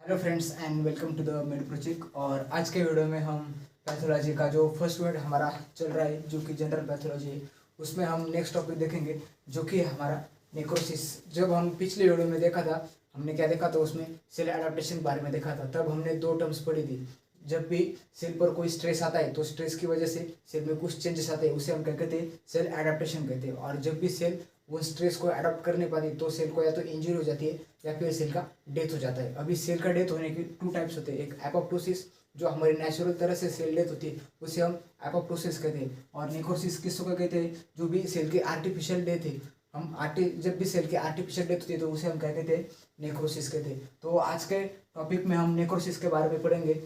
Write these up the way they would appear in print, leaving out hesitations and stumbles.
Hello friends and welcome to the med project. और आज के वीडियो में हम पैथोलॉजी का जो फर्स्ट यूनिट हमारा चल रहा है जो कि जनरल पैथोलॉजी है, उसमें हम नेक्स्ट टॉपिक देखेंगे जो कि हमारा नेक्रोसिस। जब हम पिछले वीडियो में देखा था, हमने क्या देखा था, उसमें सेल एडाप्टेशन के बारे में देखा था। तब हमने दो टर्म्स पढ़ी थी। जब भी सेल पर कोई स्ट्रेस आता है तो स्ट्रेस की वजह से सेल में कुछ चेंजेस आते हैं, उसे हम क्या कहते हैं, सेल एडाप्टेशन कहते हैं। और जब भी सेल वो स्ट्रेस को अडॉप्ट कर नहीं पाती तो सेल को या तो इंजरी हो जाती है या फिर सेल का डेथ हो जाता है। अभी सेल का डेथ होने की टू टाइप्स होते हैं। एक एपोप्टोसिस, जो हमारी नेचुरल तरह से सेल डेथ होती है उसे हम एपोप्टोसिस कहते हैं। और नेक्रोसिस किसको कहते हैं, जो भी सेल की आर्टिफिशियल डेथ है। जब भी सेल की आर्टिफिशियल डेथ होती है तो उसे हम क्या कहते हैं, नेक्रोसिस कहते हैं। तो आज के टॉपिक में हम नेक्रोसिस के बारे में पढ़ेंगे।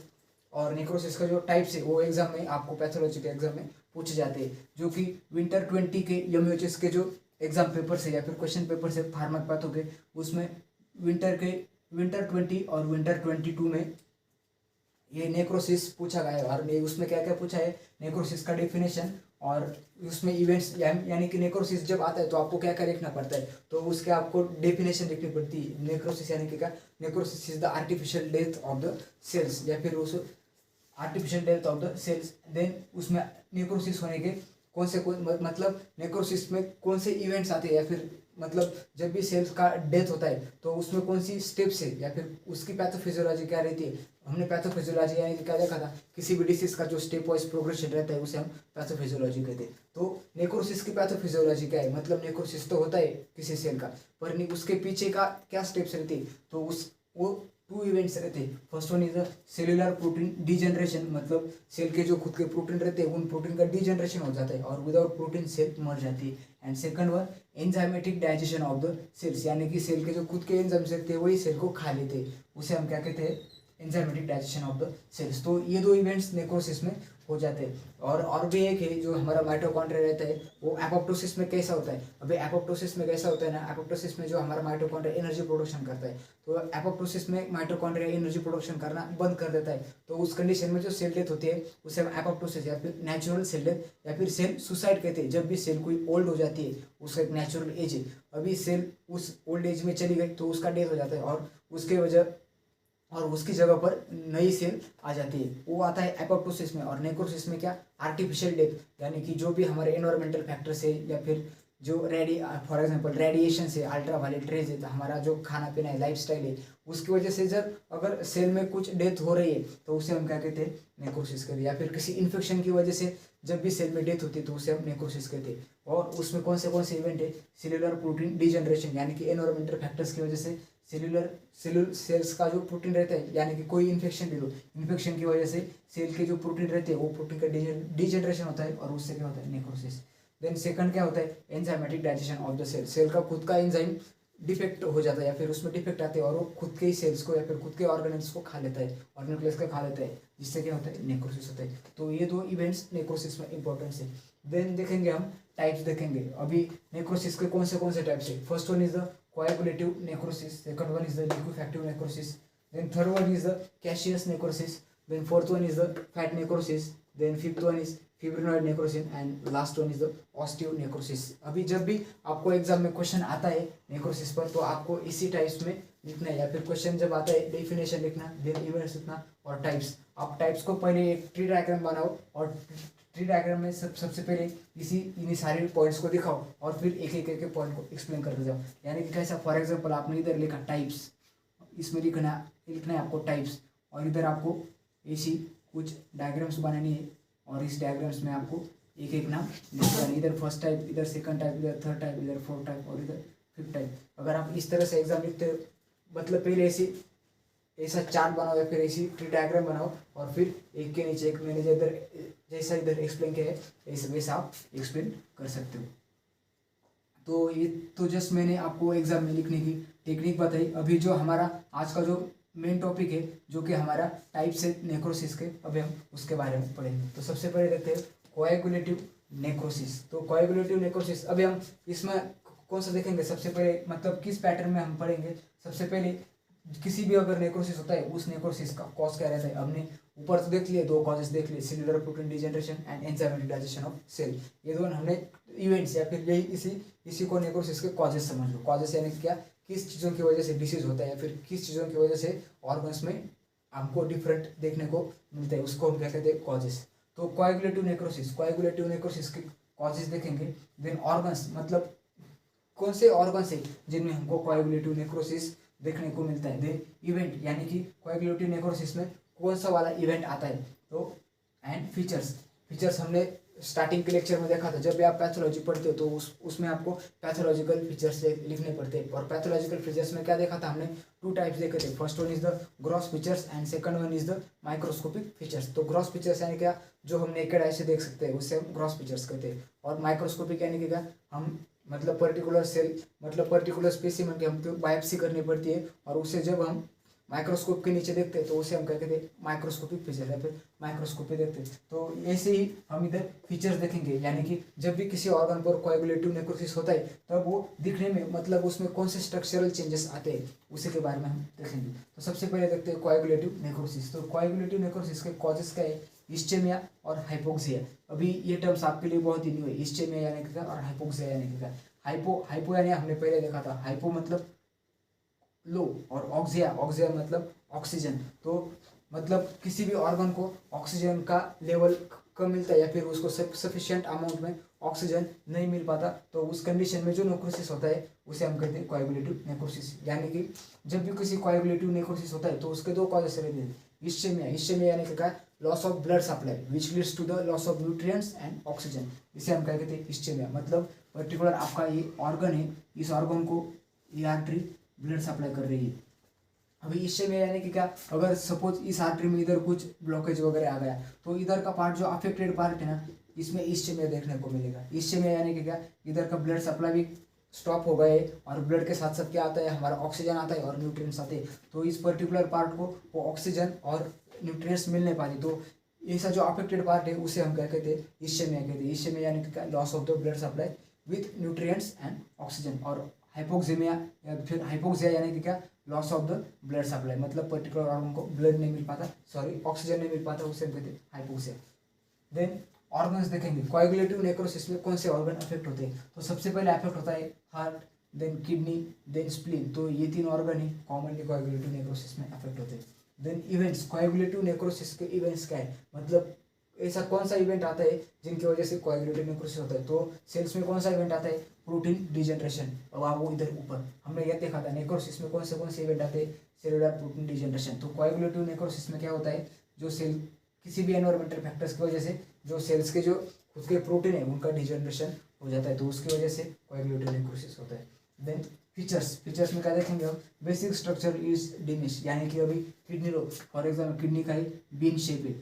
और नेक्रोसिस का जो टाइप्स है वो एग्जाम में आपको पैथोलॉजी के एग्जाम में पूछे जाते हैं, जो कि विंटर 20 के एमयूएचएस के जो एग्जाम पेपर से या फिर क्वेश्चन पेपर से फार्मापैथो के, उसमें विंटर 20 और विंटर 22 में ये नेक्रोसिस पूछा गया है। और उसमें क्या क्या पूछा है, नेक्रोसिस का डेफिनेशन, और उसमें इवेंट्स यानी कि नेक्रोसिस जब आता है तो आपको क्या क्या लिखना पड़ता है, तो उसके आपको डेफिनेशन लिखनी पड़ती है। नेक्रोसिस यानी कि क्या, necrosis is the artificial death of the cells, या फिर उस artificial death of the cells. Then उसमें नेक्रोसिस होने के कौन से मतलब नेक्रोसिस में कौन से इवेंट्स आते हैं, या फिर मतलब जब भी सेल्स का डेथ होता है तो उसमें कौन सी स्टेप्स है, या फिर उसकी पैथोफिजियोलॉजी क्या रहती है। हमने पैथोफिजियोलॉजी यानी कि क्या देखा था, किसी भी डिसीज का जो स्टेप वाइज प्रोग्रेशन रहता है उसे हम पैथोफिजियोलॉजी कहते हैं। तो नेक्रोसिस की पैथोफिजियोलॉजी क्या है, मतलब नेक्रोसिस तो होता है किसी सेल का, पर उसके पीछे का क्या स्टेप्स रहती है, तो वो टू इवेंट्स रहते हैं। First one is the cellular protein degeneration, मतलब सेल के जो खुद के प्रोटीन रहते हैं उन प्रोटीन का डिजनरेशन हो जाता है और विदाउट प्रोटीन सेल मर जाती है। And second one, enzymatic digestion of the cells, यानी कि सेल के जो खुद के एंजाइम्स रहते हैं वही सेल को खा लेते हैं, उसे हम क्या कहते हैं, enzymatic digestion of the cells. तो ये दो इवेंट्स नेक्रोसिस में हो जाते हैं। और भी एक है जो हमारा माइटोकॉन्ड्रिया रहता है, वो एपोप्टोसिस में कैसा होता है। अभी एपोप्टोसिस में कैसा होता है ना, एपोप्टोसिस में जो हमारा माइटोकॉन्ड्रिया एनर्जी प्रोडक्शन करता है, तो एपोप्टोसिस में माइटोकॉन्ड्रिया एनर्जी प्रोडक्शन करना बंद कर देता है। तो उस कंडीशन में जो सेल डेथ होती है उसे हम एपोप्टोसिस या फिर नेचुरल सेल डेथ या फिर सेल सुसाइड कहते हैं। जब भी सेल कोई ओल्ड हो जाती है, उसका एक नेचुरल एज है, अभी सेल उस ओल्ड एज में चली गई तो उसका डेथ हो जाता है, और उसकी जगह पर नई सेल आ जाती है, वो आता है एपोप्टोसिस में। और नेक्रोसिस में क्या, आर्टिफिशियल डेथ, यानी कि जो भी हमारे एनवायरमेंटल फैक्टर से या फिर जो फॉर एग्जांपल रेडिएशन से, अल्ट्रावायलेट रेज है, तो हमारा जो खाना पीना है, लाइफस्टाइल है, उसकी वजह से जब अगर सेल में कुछ डेथ हो रही है तो उसे हम क्या कहते हैं, नेक्रोसिस कहते हैं। या फिर किसी इन्फेक्शन की वजह से जब भी सेल में डेथ होती है तो उसे हम नेक्रोसिस कहते हैं। और उसमें कौन से इवेंट है, सेल्यूलर प्रोटीन डिजनरेशन, यानी कि एनवायरमेंटल फैक्टर्स की वजह से सेलुलर सेल्स का जो प्रोटीन रहता है, यानी कि कोई इन्फेक्शन ले लो, इन्फेक्शन की वजह से सेल के जो प्रोटीन रहते हैं वो प्रोटीन का डिजनरेशन होता है और उससे क्या होता है, नेक्रोसिस। देन सेकंड क्या होता है, enzymatic digestion of the cell, cell का खुद का एंजाइम डिफेक्ट हो जाता है या फिर उसमें डिफेक्ट आते हैं और वो खुद के ही सेल्स को या फिर खुद के ऑर्गेनेल्स को खा लेता है, ऑर्गेनल्स का खा लेता है, जिससे क्या होता है, नेक्रोसिस होता है। तो ये दो इवेंट्स नेक्रोसिस में इंपॉर्टेंस है। देन देखेंगे हम टाइप्स देखेंगे। अभी नेक्रोसिस के कौन से टाइप्स है। First one is the coagulative necrosis, second one is the liquefactive necrosis, then third one is the caseous necrosis, then fourth one is the fat necrosis, then fifth one is fibrinoid necrosis and last one is the osteonecrosis। अभी जब भी आपको exam में question आता है necrosis पर तो आपको इसी टाइप्स में लिखना है, या फिर क्वेश्चन जब आता है डेफिनेशन लिखना, देन इवेंट्स लिखना और टाइप्स। आप टाइप्स को पहले एक ट्री डायग्राम बनाओ और ट्री डायग्राम में सबसे पहले इन्हीं सारे पॉइंट्स को दिखाओ और फिर एक एक पॉइंट को एक्सप्लेन करते जाओ। यानी कि कैसा, फॉर एग्जांपल आपने इधर लिखा टाइप्स, इसमें लिखना है आपको टाइप्स, और इधर आपको ऐसी कुछ डायग्राम्स बनानी है और इस डायग्राम्स में आपको एक नाम लिखना है। इधर फर्स्ट टाइप, इधर सेकंड टाइप, इधर थर्ड टाइप, इधर फोर्थ टाइप और इधर फिफ्थ टाइप। अगर आप इस तरह से एग्जाम लिखते हो, मतलब पहले ऐसा चार्ट बनाओ या फिर ऐसी ट्री डायग्राम बनाओ और फिर एक के नीचे एक, मैंने जैसा इधर एक्सप्लेन किया है वैसा आप एक्सप्लेन कर सकते हो। तो ये तो जस्ट मैंने आपको एग्जाम में लिखने की टेक्निक बताई। अभी जो हमारा आज का जो मेन टॉपिक है जो कि हमारा टाइप्स है नेक्रोसिस के, अभी हम उसके बारे में पढ़ेंगे। तो सबसे पहले देखते हैं कोएगुलेटिव नेक्रोसिस। तो कोएगुलेटिव नेक्रोसिस अभी हम इसमें कौन सा देखेंगे, सबसे पहले मतलब किस पैटर्न में हम पढ़ेंगे। सबसे पहले किसी भी अगर नेक्रोसिस होता है उस नेक्रोसिस का कॉज क्या रहता है। हमने ऊपर तो देख लिए, दो कॉजेस देख लिए, cellular protein degeneration and enzymatic digestion of cell. ये दोनों हमने इवेंट्स या फिर यही इसी को नेक्रोसिस के कॉजेस समझ लो। कॉजेस यानी क्या, किस चीज़ों की वजह से डिसीज होता है या फिर किस चीज़ों की वजह से ऑर्गन्स में हमको डिफरेंट देखने को मिलता है, उसको हम क्या कहते हैं, कॉजेस। तो कोएगुलेटिव नेक्रोसिस के कॉजेस देखेंगे। देन ऑर्गन्स, मतलब कौन से ऑर्गन्स है जिनमें हमको कोएगुलेटिव नेक्रोसिस देखने को मिलता है। देन इवेंट, यानी कि कोएगुलेटिव नेक्रोसिस में कौन सा वाला इवेंट आता है। तो एंड फीचर्स हमने स्टार्टिंग के लेक्चर में देखा था। जब भी आप पैथोलॉजी पढ़ते हो तो उसमें आपको पैथोलॉजिकल फीचर्स लिखने पड़ते हैं। और पैथोलॉजिकल फीचर्स में क्या देखा था हमने, 2 टाइप्स देखे थे। First one is the gross features and second one is the microscopic features. तो ग्रॉस फीचर्स यानी क्या, जो हम नेकेड आई से देख सकते हैं उससे हम ग्रॉस फीचर्स कहते हैं। और माइक्रोस्कोपिक यानी कि क्या, हम मतलब पर्टिकुलर सेल, मतलब पर्टिकुलर स्पेसिमेन की हमको बायोप्सी करनी पड़ती है और उसे जब हम माइक्रोस्कोप के नीचे देखते हैं तो उसे हम क्या कहते हैं, माइक्रोस्कोपिक फीचर या फिर माइक्रोस्कोपी देखते हैं। तो ऐसे ही हम इधर फीचर्स देखेंगे, यानी कि जब भी किसी ऑर्गन पर कोएगुलेटिव नेक्रोसिस होता है तब वो दिखने में, मतलब उसमें कौन से स्ट्रक्चरल चेंजेस आते हैं उसी के बारे में हम देखेंगे। तो सबसे पहले देखते हैं कोएगुलेटिव नेक्रोसिस। तो कोएगुलेटिव नेक्रोसिस के कॉजेस क्या है, इस्चेमिया और हाइपोक्सिया। अभी ये टर्म्स आपके लिए बहुत ही न्यू है, इस्चेमिया यानी कि क्या और हाइपोक्सिया यानी कि क्या। हाइपो यानी हमने पहले देखा था, हाइपो मतलब लो, और ऑक्सिया मतलब ऑक्सीजन। तो मतलब किसी भी ऑर्गन को ऑक्सीजन का लेवल कम मिलता है या फिर उसको सफिशिएंट अमाउंट में ऑक्सीजन नहीं मिल पाता, तो उस कंडीशन में जो नेक्रोसिस होता है उसे हम कहते हैं कोएगुलेटिव नेक्रोसिस। यानी कि जब भी किसी कोएगुलेटिव नेक्रोसिस होता है तो उसके 2 कॉजेस रहते हैं। इस्चेमिया यानी कि क्या, loss of blood supply which leads to the loss of nutrients and oxygen. इसे हम क्या कहते हैं, इस्चेमिया। मतलब पर्टिकुलर आपका ये ऑर्गन है, इस ऑर्गन को ये आर्टरी ब्लड सप्लाई कर रही है। अभी इससे में यानी कि क्या, अगर सपोज इस आर्टरी में इधर कुछ ब्लॉकेज वगैरह आ गया तो इधर का पार्ट जो अफेक्टेड पार्ट है ना, इसमें इस्चेमिया देखने को मिलेगा। इस्चेमिया यानी कि क्या, इधर का ब्लड सप्लाई भी स्टॉप हो गए और ब्लड के साथ साथ क्या आता है, हमारा ऑक्सीजन आता है और न्यूट्रिएंट्स आते हैं। तो इस पर्टिकुलर पार्ट को वो ऑक्सीजन और न्यूट्रिएंट्स मिल नहीं पाती, तो ऐसा जो अफेक्टेड पार्ट है उसे हम क्या कहते हैं, इस्चेमिया कहते हैं। इस्चेमिया यानी कि क्या, loss of the blood supply with nutrients and oxygen. और हाइपोक्सीमिया या फिर हाइपोक्सिया यानी कि क्या, loss of the blood supply, मतलब पर्टिकुलर ऑर्गन को ब्लड नहीं मिल पाता, सॉरी ऑक्सीजन नहीं मिल पाता, उसे कहते हैं हाइपोक्सिया। देन ऑर्गन्स देखेंगे, कोएगुलेटिव नेक्रोसिस में कौन से ऑर्गन अफेक्ट होते हैं। तो सबसे पहले अफेक्ट होता है heart, then kidney, then spleen. तो ये 3 ऑर्गन ही कॉमनली कोएगुलेटिव नेक्रोसिस में अफेक्ट होते हैं। देन इवेंट्स, कोएगुलेटिव नेक्रोसिस के इवेंट्स क्या है, मतलब ऐसा कौन सा इवेंट आता है जिनकी वजह से कोएगुलेटिव नेक्रोसिस होता है। तो सेल्स में कौन सा इवेंट आता है, प्रोटीन डिजनरेशन। अब आप वो इधर ऊपर हमने यह देखा था, नेक्रोसिस में कौन से इवेंट आते हैं, सेलुलर प्रोटीन डिजनरेशन। तो कोएगुलेटिव नेक्रोसिस में क्या होता है, जो सेल किसी भी एनवायरमेंटल फैक्टर्स की वजह से जो सेल्स के जो खुद के प्रोटीन है उनका डिजनरेशन हो जाता है, तो उसकी वजह से कोएगुलेटिव नेक्रोसिस होता है। देन फीचर्स में क्या देखेंगे हम, बेसिक स्ट्रक्चर इज डिमिश, यानी कि अभी kidney low for example, kidney का ही बीन शेप है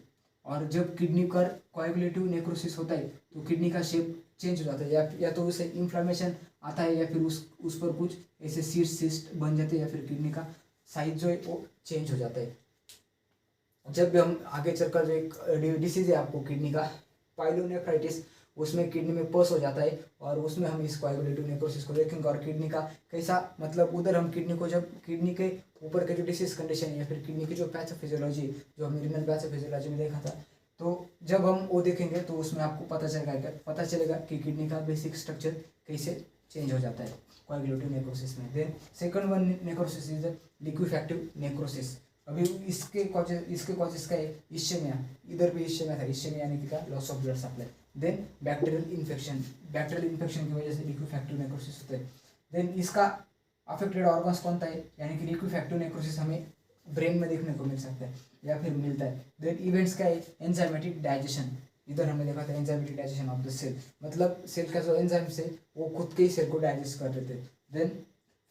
और जब किडनी पर कोएगुलेटिव नेक्रोसिस होता है तो किडनी का शेप चेंज हो जाता है, या तो उसे इन्फ्लामेशन आता है या फिर उस पर कुछ ऐसे सिस्ट बन जाते हैं या फिर किडनी का साइज जो है वो चेंज हो जाता है। जब भी हम आगे चलकर जो एक डिसीज है आपको किडनी का, पाइलोनेफ्राइटिस, उसमें किडनी में पस हो जाता है और उसमें हम इस कोएगुलेटिव नेक्रोसिस को देखेंगे। और किडनी का कैसा, मतलब उधर हम किडनी को, जब किडनी के ऊपर के जो डिसीज कंडीशन है या फिर किडनी की जो पैथोफिजियोलॉजी जो हमने रीनल पैथोफिजियोलॉजी में देखा था, तो जब हम वो देखेंगे तो उसमें आपको पता चलेगा कि किडनी का बेसिक स्ट्रक्चर कैसे चेंज हो जाता है कोएगुलेटिव नेक्रोसिस में। Then second one necrosis is the liquefactive necrosis. अभी इसके कॉजेस का है इस्चेमिया, इधर भी इस्चेमिया था, इस्चेमिया यानी कि क्या, loss of blood supply. Then bacterial infection की वजह से लिक्विफैक्टिव नेक्रोसिस होता है। देन इसका अफेक्टेड ऑर्गन्स कौन सा है, यानी कि लिक्विफैक्टिव नेक्रोसिस हमें ब्रेन में देखने को मिल सकता है या फिर मिलता है। देन इवेंट्स का है एंजाइमेटिक डाइजेशन, इधर हमने देखा था enzymatic digestion of the cell, मतलब सेल का जो एंजाइम्स है वो खुद के ही सेल को डाइजेस्ट कर देते हैं। देन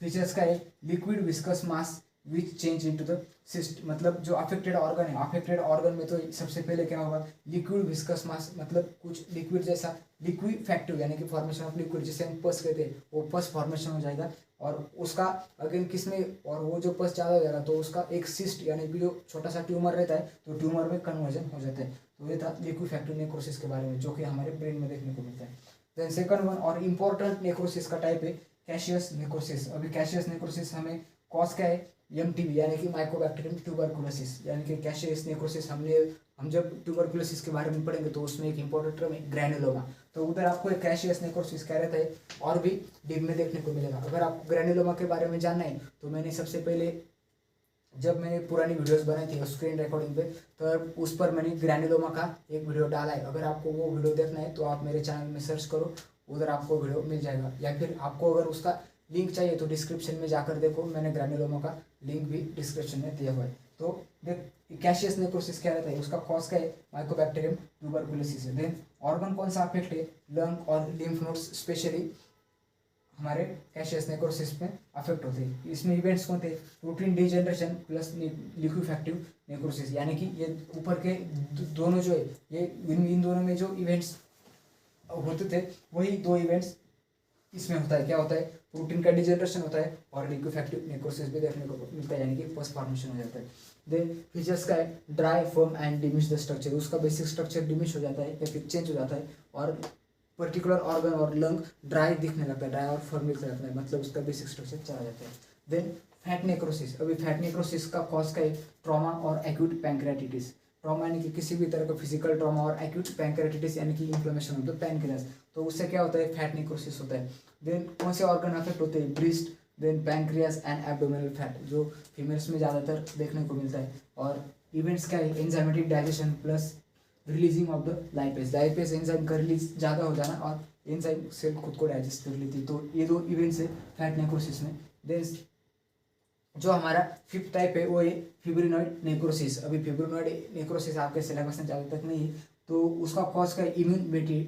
फीचर्स का है liquid viscous mass which change into the cyst, मतलब जो अफेक्टेड ऑर्गन है, अफेक्टेड ऑर्गन में तो सबसे पहले क्या होगा, लिक्विड विस्कस मास, मतलब कुछ लिक्विड जैसा, लिक्विफैक्टिव यानी कि फॉर्मेशन ऑफ लिक्विड, जिसे हम पस कहते हैं, वो पस फॉर्मेशन हो जाएगा और उसका अगेन किसमें, और वो जो पस ज़्यादा हो जाएगा तो उसका एक सिस्ट यानी कि जो छोटा सा ट्यूमर रहता है तो ट्यूमर में कन्वर्जन हो जाता है। तो ये था लिक्विफैक्टिव नेक्रोसिस के बारे में जो कि हमारे ब्रेन में देखने को मिलता है। देन सेकंड वन और इम्पोर्टेंट नेक्रोसिस का टाइप है कैशियस नेक्रोसिस। अभी कैशियस नेक्रोसिस हमें कॉज क्या है, MTB यानी कि माइकोबैक्टीरियम ट्यूबरकुलोसिस यानी कि कैशियस नेक्रोसिस। हम जब ट्यूबरकुलोसिस के बारे में पढ़ेंगे तो उसमें एक इंपॉर्टेंट टर्म है ग्रैनुलोमा। तो उधर आपको एक कैशियस नेक्रोसिस कह रहता है और भी डीप में देखने को मिलेगा। अगर आपको ग्रैनुलोमा के बारे में जानना है तो मैंने सबसे पहले जब मैंने पुरानी वीडियोस बनाई थी स्क्रीन रिकॉर्डिंग पे तो उस पर मैंने ग्रैनुलोमा का एक वीडियो डाला है। अगर आपको वो वीडियो देखना है तो आप मेरे चैनल में सर्च करो, उधर आपको वीडियो मिल जाएगा। या फिर आपको अगर उसका लिंक चाहिए तो डिस्क्रिप्शन में जाकर देखो, मैंने ग्रैनुलोमा का लिंक भी डिस्क्रिप्शन में दिया हुआ है। तो देख कैशियस नेक्रोसिस क्या रहता है, उसका कॉज क्या है, माइकोबैक्टीरियम ट्यूबरकुलोसिस है। देन ऑर्गन कौन सा अफेक्ट है, लंग और लिम्फ नोड्स स्पेशली हमारे कैशियस नेक्रोसिस में अफेक्ट होते हैं। इसमें इवेंट्स कौन थे, protein degeneration plus liquefactive necrosis यानी कि ये ऊपर के दोनों जो है ये इन दोनों में जो इवेंट्स होते थे वही दो इवेंट्स इसमें होता है। क्या होता है, प्रोटीन का डिजनरेशन होता है और लिक्विफैक्टिव नेक्रोसिस भी देखने को मिलता है यानी कि पोस्ट फॉर्मेशन हो जाता है। देन फीचर्स का है, dry firm and diminish the structure, उसका बेसिक स्ट्रक्चर डिमिश हो जाता है या फिर चेंज हो जाता है और पर्टिकुलर ऑर्गन और लंग ड्राई दिखने लगता है, ड्राई और फर्म दिखने लगता है, मतलब उसका बेसिक स्ट्रक्चर चला जाता है। देन फैट नेक्रोसिस, अभी फैट नेक्रोसिस का कॉज का है ट्रॉमा और एक्यूट पैंक्रेटिटिस। ट्रॉमा यानी कि किसी भी तरह का फिजिकल ट्रॉमा और एक्यूट पैंक्रेटिटिस यानी कि इन्फ्लेमेशन होता है पैनक्रियास, तो उससे क्या होता है, फैट नेक्रोसिस होता है। देन कौन से ऑर्गन अफेक्ट होते हैं, breast, then pancreas and abdominal fat, जो फीमेल्स में ज़्यादातर देखने को मिलता है। और इवेंट्स क्या है, enzymatic digestion plus releasing of the lipase, lipase enzyme का रिलीज ज़्यादा हो जाना और एंजाइम सेल खुद को डाइजेस्ट कर लेती है। तो ये दो इवेंट्स है फैट नेक्रोसिस में। देन जो हमारा फिफ्थ टाइप है वो है फिब्रिनॉइड नेक्रोसिस। अभी फिब्रिनॉइड नेक्रोसिस आपके सिलेबस में ज़्यादा तक नहीं है, तो उसका कॉज का इम्यून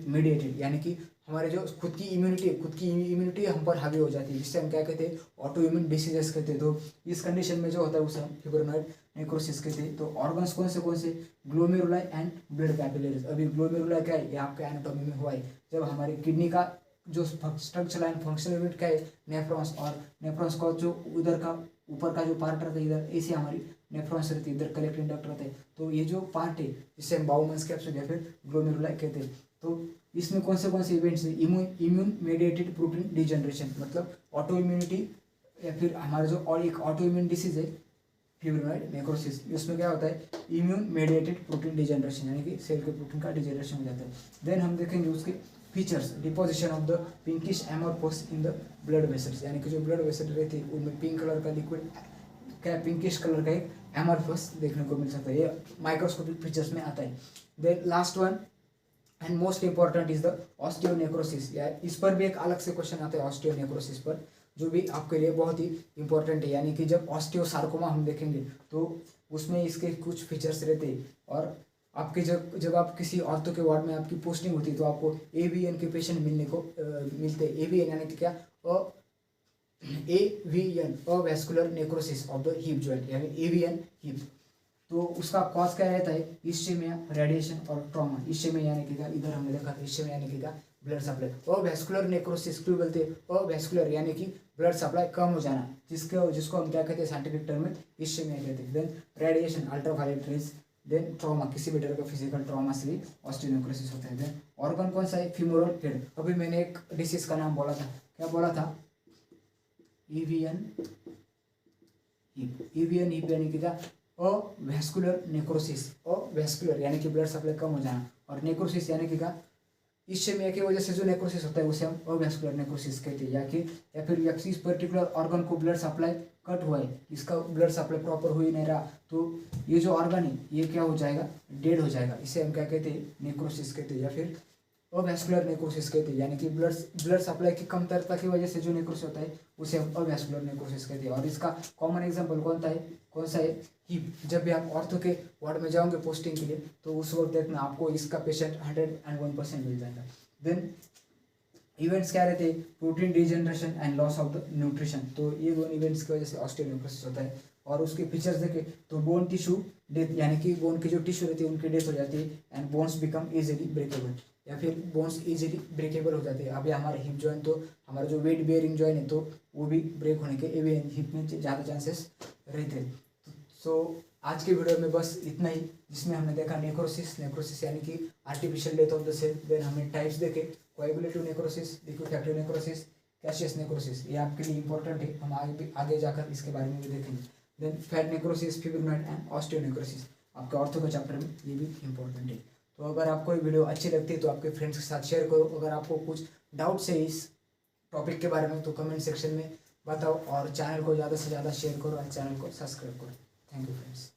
मेडिएटेड यानी कि हमारे जो खुद की इम्यूनिटी हम पर हावी हो जाती है, जिससे हम क्या कहते हैं, ऑटो इम्यून डिसीजेस कहते हैं। तो इस कंडीशन में जो होता है उसे हम फिब्रिनॉइड नेक्रोसिस कहते हैं। तो ऑर्गन्स कौन से, ग्लोमेरुलाई एंड ब्लड कैपिलरीज। अभी ग्लोमेरुलाई क्या है, ये आपके एनाटॉमी में हुआ है, जब हमारी किडनी का जो स्ट्रक्चर एंड फंक्शनल यूनिट क्या है, नेफ्रॉन्स, और नेफ्रॉन्स का जो उधर का ऊपर का जो पार्ट रहता है इधर ऐसे हमारी नेफ्रॉन्स रहती है, इधर कलेक्टिंग डक्ट रहता है। तो ये जो पार्ट है जिसे हम बाउमन्स कैप्सूल या फिर ग्लोमेरुलाई कहते हैं। तो इसमें कौन से इवेंट्स है, इम्यून मेडिएटेड प्रोटीन डिजनरेशन, मतलब ऑटो इम्यूनिटी या फिर हमारा जो और एक ऑटो इम्यून डिसीज है फिब्रिनॉइड नेक्रोसिस, उसमें क्या होता है, इम्यून मेडिएटेड प्रोटीन डिजनरेशन यानी कि सेल के प्रोटीन का डिजनरेशन हो जाता है। देन हम देखेंगे उसके features, deposition of the pinkish amorphous in the blood vessels, यानी कि जो ब्लड वेसल रहती है उनमें पिंक कलर का लिक्विड क्या पिंकिश कलर का एक एमोर्फोस देखने को मिल सकता है, ये माइक्रोस्कोपिक फीचर्स में आता है। Then last one and most important is the osteonecrosis, या इस पर भी एक अलग से क्वेश्चन आता है ऑस्टियोनेक्रोसिस पर, जो भी आपके लिए बहुत ही इंपॉर्टेंट है। यानी कि जब ऑस्टियोसार्कोमा हम देखेंगे तो उसमें इसके कुछ फीचर्स रहते हैं, और आपके जब आप किसी ऑर्थो के वार्ड में आपकी पोस्टिंग होती है तो आपको AVN के पेशेंट मिलने को मिलते हैं। AVN यानी कि क्या, AVN avascular necrosis of the hip joint, यानी AVN हिप। तो उसका कॉज क्या रहता है, इस्चेमिया, रेडिएशन और ट्रॉमा। इस्चेमिया यानी कि क्या, इधर हमने देखा था इस्चेमिया यानी कि क्या, ब्लड सप्लाई। अवैस्कुलर नेक्रोसिस क्यों बोलते हैं, अवैस्कुलर यानी कि ब्लड सप्लाई कम हो जाना, जिसको हम क्या कहते हैं साइंटिफिक टर्म में इस्चेमिया कहते हैं। Then radiation, ultraviolet rays, then trauma, किसी भी तरह का फिजिकल ट्रॉमा से भी ऑस्टियोनेक्रोसिस होता है। देन ऑर्गन कौन सा है, फीमोरल हेड। अभी मैंने एक डिसीज का नाम बोला था, क्या बोला था, AVN हिप। AVN हिप यानी कि क्या, अवैस्कुलर नेक्रोसिस, अवैस्कुलर यानी कि ब्लड सप्लाई कम हो जाना, और नेक्रोसिस यानी कि क्या, इस्चेमिया की वजह से जो नेक्रोसिस होता है उसे हम अवैस्कुलर नेक्रोसिस कहते हैं। या फिर इस पर्टिकुलर ऑर्गन को ब्लड सप्लाई कट हुआ है, इसका ब्लड सप्लाई प्रॉपर हो ही नहीं रहा, तो ये जो ऑर्गन है ये क्या हो जाएगा, डेड हो जाएगा, इसे हम क्या कहते हैं, नेक्रोसिस कहते हैं, या फिर अवैस्कुलर नेक्रोसिस कहते हैं। यानी कि ब्लड सप्लाई की कमतरता की वजह से जो नेक्रोसिस होता है उसे हम अवैस्कुलर नेक्रोसिस कहते हैं। और इसका कॉमन एग्जाम्पल कौन सा है, हिप। जब भी आप ऑर्थो के वार्ड में जाओगे पोस्टिंग के लिए तो उस वक्त देखना आपको इसका पेशेंट 101% मिल जाएगा। देन इवेंट्स क्या रहते हैं, protein degeneration and loss of the nutrition. तो ये दोनों इवेंट्स की वजह से ऑस्टियोनेक्रोसिस होता है। और उसके फीचर्स देखें तो बोन टिश्यू डेथ, यानी कि बोन की जो टिश्यू रहती है उनकी डेथ हो जाती है, and bones become easily breakable, या फिर बोन्स इजीली ब्रेकेबल हो जाते हैं। अभी हमारे हिप जॉइंट, तो हमारा जो वेट बेयरिंग जॉइंट है तो वो भी ब्रेक होने के AVN हिप में ज़्यादा चांसेस रहते हैं। सो आज के वीडियो में बस इतना ही, जिसमें हमने देखा नेक्रोसिस यानी कि artificial death of the cell. Then हमने टाइप्स देखे, coagulative necrosis, liquefactive necrosis, caseous necrosis, ये आपके लिए इंपॉर्टेंट है, हम आगे जाकर इसके बारे में भी देखेंगे। Then fat necrosis, fibronectin and osteonecrosis आपके ऑर्थो के चैप्टर में ये भी इंपॉर्टेंट है। तो अगर आपको ये वीडियो अच्छी लगती है तो आपके फ्रेंड्स के साथ शेयर करो। अगर आपको कुछ डाउट्स है इस टॉपिक के बारे में तो कमेंट सेक्शन में बताओ, और चैनल को ज़्यादा से ज़्यादा शेयर करो और चैनल को सब्सक्राइब करो। Thank you friends.